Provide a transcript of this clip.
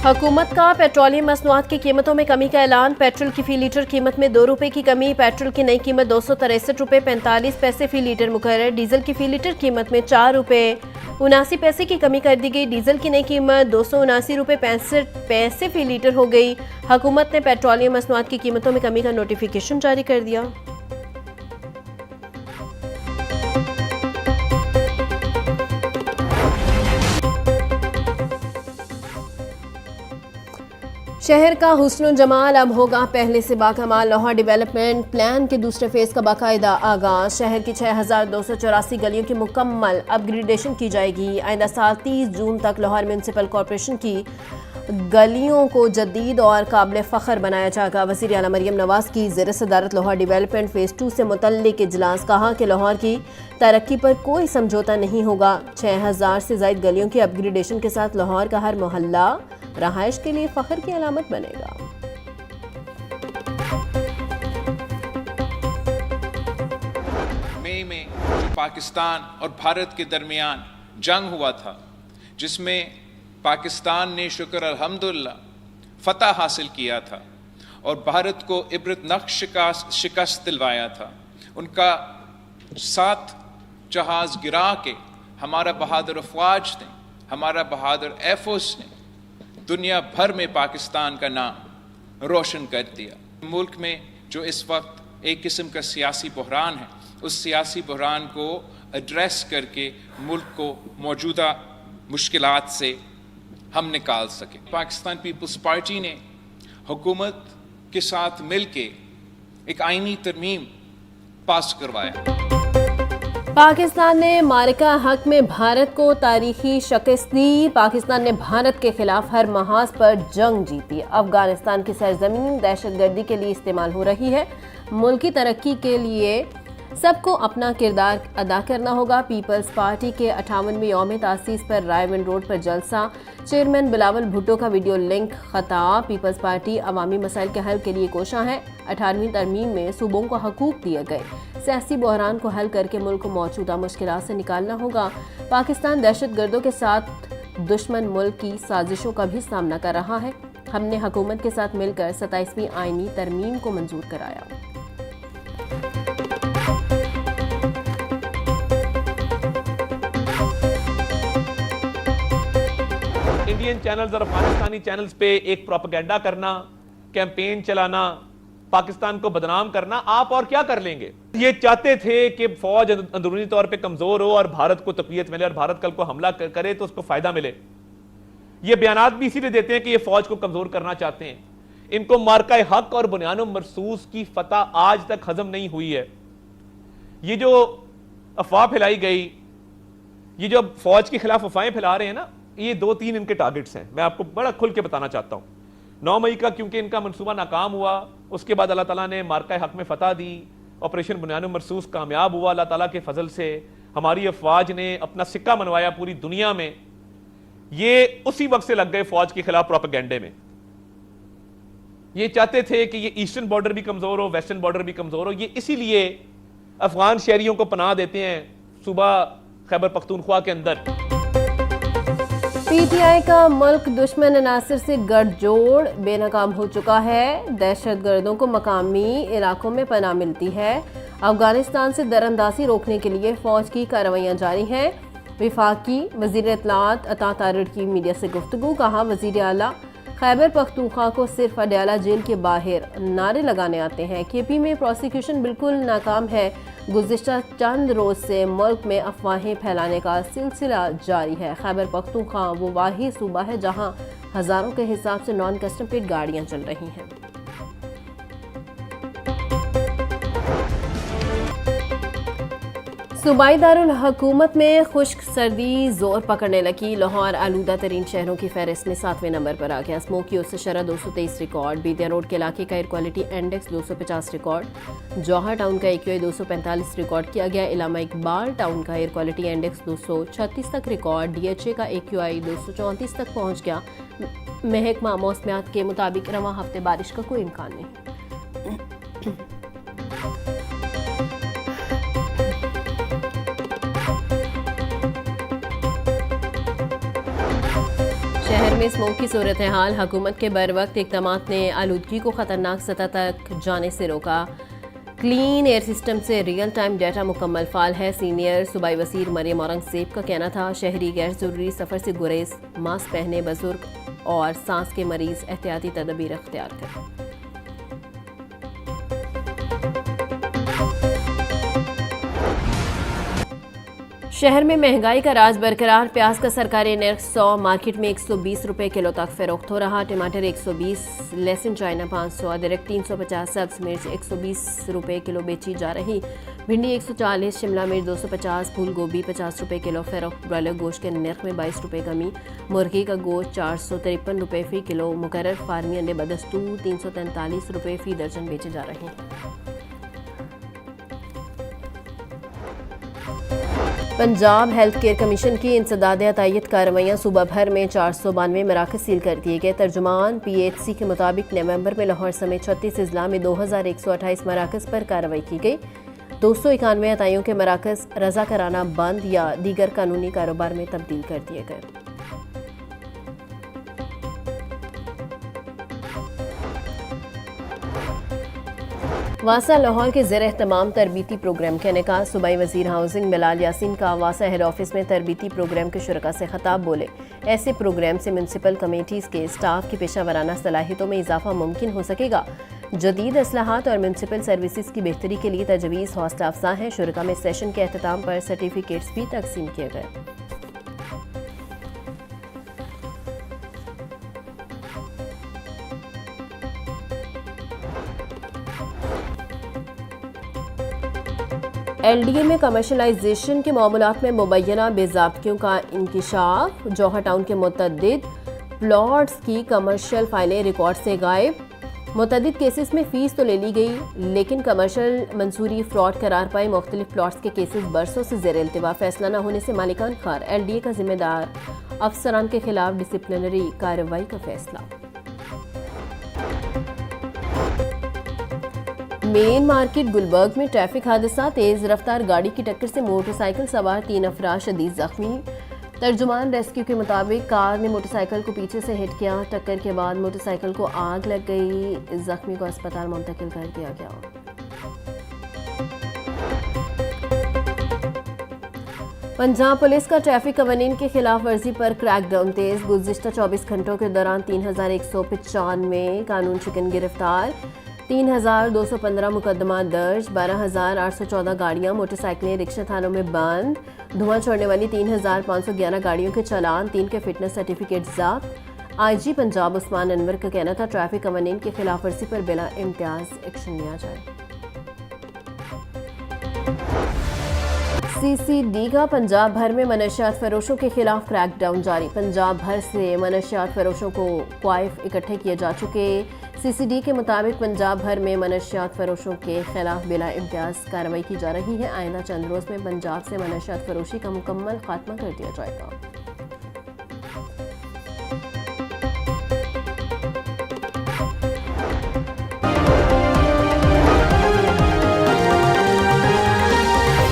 हुकूमत का पेट्रोलियम मसनूआत की कीमतों में कमी का ऐलान। पेट्रोल की फी लीटर कीमत में 2 रुपये की कमी। पेट्रोल की नई कीमत 263 रुपये 45 पैसे फी लीटर मुकर्रर। डीजल की फी लीटर कीमत में 4 रुपये 79 पैसे की कमी कर दी गई। डीजल की नई कीमत 279 रुपये 65 पैसे फी लीटर हो गई। हुकूमत ने पेट्रोलियम मसनूआत की कीमतों में कमी का नोटिफिकेशन जारी कर दिया। शहर का हुस्न जमाल अब होगा पहले से बाकमाल। लाहौर डेवलपमेंट प्लान के दूसरे फेज का बाकायदा आगाज। शहर की 6284 गलियों की मुकम्मल अपग्रेडेशन की जाएगी। आइंदा साल 30 जून तक लाहौर म्यूनसिपल कॉरपोरेशन की गलियों को जदीद और काबिल फ़ख्र बनाया जाएगा। वज़ीर आला मरियम नवाज़ की ज़ेर सदारत लाहौर डेवलपमेंट फ़ेज़ 2 से मुतल्लिक इजलास। कहा कि लाहौर की तरक्की पर कोई समझौता नहीं होगा। 6000 से ज़ायद गलियों की अपग्रेडेशन के साथ लाहौर का हर मोहल्ला रहायश के लिए फ़ख्र की अलामत बनेगा। मई में जो पाकिस्तान और भारत के दरमियान जंग हुआ था, जिसमें पाकिस्तान ने शुक्र अल्हम्दुलिल्लाह फतह हासिल किया था और भारत को इबरतनाक शिकस्त दिलवाया था, उनका 7 जहाज़ गिरा के हमारा बहादुर अफवाज ने, हमारा बहादुर एयरफोर्स ने दुनिया भर में पाकिस्तान का नाम रोशन कर दिया। मुल्क में जो इस वक्त एक किस्म का सियासी बहरान है, उस सियासी बहरान को एड्रेस करके मुल्क को मौजूदा मुश्किलात से हम निकाल सके। पाकिस्तान पीपल्स पार्टी ने हुकूमत के साथ मिलके एक आईनी तरमीम पास करवाया। पाकिस्तान ने मारिका हक में भारत को तारीखी शिकस्त दी। पाकिस्तान ने भारत के खिलाफ हर महाज पर जंग जीती। अफगानिस्तान की सरजमीन दहशतगर्दी के लिए इस्तेमाल हो रही है। मुल्क की तरक्की के लिए सबको अपना किरदार अदा करना होगा। पीपल्स पार्टी के 58वें यौम तासीस पर रायवन रोड पर जलसा। चेयरमैन बिलावल भुट्टो का वीडियो लिंक खताब। पीपल्स पार्टी अवामी मसाइल के हल के लिए कोशां है। 18वीं तरमीम में सूबों को हकूक दिए गए। सियासी बहरान को हल करके मुल्क को मौजूदा मुश्किलात से निकालना होगा। पाकिस्तान दहशतगर्दों के साथ दुश्मन मुल्क की साजिशों का भी सामना कर रहा है। हमने हुकूमत के साथ मिलकर 27वीं आईनी तरमीम को मंजूर कराया। इंडियन चैनल्स और अफगानिस्तानी चैनल्स पे एक प्रोपेगेंडा करना, कैंपेन चलाना, पाकिस्तान को बदनाम करना, आप और क्या कर लेंगे। ये चाहते थे कि फौज अंदरूनी तौर पे कमजोर हो और भारत को तकवीयत मिले और भारत कल को हमला करे तो उसको फायदा मिले। ये बयानात भी इसीलिए देते हैं कि ये फौज को कमजोर करना चाहते हैं। इनको मार्का हक और बुनियानो मरसूस की फतह आज तक हजम नहीं हुई है। ये जो अफवाह फैलाई गई, ये जो फौज के खिलाफ अफवाहें फैला रहे हैं ना, ये 2-3 इनके टारगेट्स हैं। मैं आपको बड़ा खुल के बताना चाहता हूं। 9 मई का क्योंकि इनका मंसूबा नाकाम हुआ, उसके बाद अल्लाह ताला ने मार्का हक में फतह दी, ऑपरेशन बुनियानो मरसूस कामयाब हुआ अल्लाह ताला के फजल से। हमारी अफवाज ने अपना सिक्का मनवाया पूरी दुनिया में। ये उसी वक्त से लग गए फौज के खिलाफ प्रोपेगेंडे में। ये चाहते थे कि ये ईस्टर्न बॉर्डर भी कमजोर हो, वेस्टर्न बॉर्डर भी कमजोर हो। ये इसीलिए अफगान शहरियों को पनाह देते हैं सूबा खैबर पख्तूनख्वा के अंदर। पीटीआई का मुल्क दुश्मन अनासर से गठजोड़ बेनकाम हो चुका है। दहशतगर्दों को मकामी इलाकों में पनाह मिलती है। अफगानिस्तान से दरअंदाजी रोकने के लिए फौज की कार्रवाइयाँ जारी हैं। वफाकी वज़ीर इत्तलात अता तारिड़ की मीडिया से गुफ्तगू। कहा वज़ीर आला खैबर पख्तूनख्वा को सिर्फ अडयाला जेल के बाहर नारे लगाने आते हैं। केपी में प्रोसिक्यूशन बिल्कुल नाकाम है। गुज़िश्ता चंद रोज से मुल्क में अफवाहें फैलाने का सिलसिला जारी है। खैबर पख्तूनख्वा वो वाहिद सूबा है जहां हज़ारों के हिसाब से नॉन कस्टम पेड गाड़ियां चल रही हैं। सूबाई दारुल हुकूमत में खुश्क सर्दी जोर पकड़ने लगी। लाहौर आलूदा तरीन शहरों की फहरिस्त में 7वें नंबर पर आ गया। स्मोकी उससे शरह 223 रिकॉर्ड। बीदिया रोड के इलाके का एयर क्वालिटी इंडेक्स 250 रिकॉर्ड। जौहर टाउन का AQI 245 रिकॉर्ड किया गया। इलामा इकबाल टाउन का एयर क्वालिटी इंडेक्स 236 तक रिकॉर्ड। DHA का AQI 234 तक पहुँच गया। महकमा मौसमियात के मुताबिक रवां हफ्ते बारिश का कोई इम्कान नहीं। शहर में स्मोक की सूरत हाल, हुकूमत के बर वक्त इक़दामात ने आलूदगी को खतरनाक सतह तक जाने से रोका। क्लीन एयर सिस्टम से रियल टाइम डाटा मुकम्मल फाल है। सीनियर सूबाई वज़ीर मरियम औरंगज़ेब का कहना था, शहरी गैर ज़रूरी सफ़र से गुरेज, मास्क पहने, बुजुर्ग और सांस के मरीज एहतियाती तदबीर अख्तियार करें। शहर में महंगाई का राज बरकरार, प्याज का सरकारी नर्ख 100, मार्केट में 120 रुपए किलो तक फरोख्त हो रहा। टमाटर 120, लहसुन चाइना 500, अदरक 350, सब्ज मिर्च 120 रुपए किलो बेची जा रही। भिंडी 140, शिमला मिर्च 250, फूल गोभी 50 रुपए किलो फरोख्त। ब्रॉयलर गोश्त के नर्ख में 22 रुपए कमी। मुर्गी का गोश्त 453 रुपए फी किलो। मुकर्रर फार्मी अंडे बदस्तूर 343 रुपए फी दर्जन बेचे जा रहे हैं। पंजाब हेल्थ केयर कमीशन की इंसदाद अतायत कार्रवाइयाँ, सूबा भर में 492 मराकज़ सील कर दिए गए। तर्जुमान PHC के मुताबिक नवंबर में लाहौर समेत 36 अजला में 2128 मराकज़ पर कार्रवाई की गई। 291 अताइयों के मराकज़ रजा कराना बंद या दीगर कानूनी कारोबार में तब्दील कर दिए गए। वासा लाहौर के ज़ेर एहतमाम तरबीती प्रोग्राम के इनेकाद, सूबाई वज़ीर हाउसिंग बिलाल यासीन का वासा हेड ऑफिस में तरबीती प्रोग्राम के शुरका से खिताब बोले, ऐसे प्रोग्राम से म्यूनसिपल कमेटीज़ के स्टाफ की पेशा वराना सलाहियतों में इजाफा मुमकिन हो सकेगा। जदीद असलाहात और म्यूनसिपल सर्विसेज की बेहतरी के लिए तजवीज़ हौसला अफजा है। शुरका में सेशन के अख्ताम पर सर्टिफिकेट्स भी तकसीम किए गए। LDA में कमर्शलाइजेशन के मामलात में मुबैना बेज़ाब्तियों का इंकिशाफ। जौहर टाउन के मुतअद्दिद प्लॉट्स की कमर्शियल फाइलें रिकॉर्ड से गायब। मुतअद्दिद केसेस में फ़ीस तो ले ली गई, लेकिन कमर्शियल मंसूरी फ्रॉड करार पाए। मुख्तलिफ प्लॉट्स के केसेस बरसों से ज़ेर इल्तिवा, फैसला न होने से मालिकान खार। LDA का जिम्मेदार अफसरान के खिलाफ डिसिप्लिनरी कार्रवाई का फैसला। मेन मार्केट गुलबर्ग में ट्रैफिक हादसा, तेज रफ्तार गाड़ी की टक्कर से मोटरसाइकिल सवार 3 अफराद शदीद जख्मी। तर्जुमान रेस्क्यू के मुताबिक कार ने मोटरसाइकिल को पीछे से हिट किया। टक्कर के बाद मोटरसाइकिल को आग लग गई। जख्मी को अस्पताल मुंतकिल कर दिया गया। पंजाब पुलिस का ट्रैफिक कवानीन की खिलाफ वर्जी पर क्रैकडाउन तेज। गुज़िश्ता 24 घंटों के दौरान 3195 कानून शिकन गिरफ्तार, 3215 मुकदमा दर्ज, 12814 गाड़ियां, मोटरसाइकिलें, रिक्शा थानों में बंद। धुआं छोड़ने वाली 3511 गाड़ियों के चालान, 3 के फिटनेस सर्टिफिकेट जब्त। IG पंजाब उस्मान अनवर का कहना था, ट्रैफिक कवानीन की खिलाफ वर्जी पर बिला इम्तियाज एक्शन लिया जाए। CCD का पंजाब भर में मनशियात फरोशों के खिलाफ क्रैकडाउन जारी। पंजाब भर से मनशियात फरोशों को क्वाइफ इकट्ठे किए जा चुके। CCD के मुताबिक पंजाब भर में मनशियात फरोशों के खिलाफ बिला इम्तियाज कार्रवाई की जा रही है। आइंदा चंद रोज़ में पंजाब से मनशियात फरोशी का मुकम्मल खात्मा कर दिया जाएगा।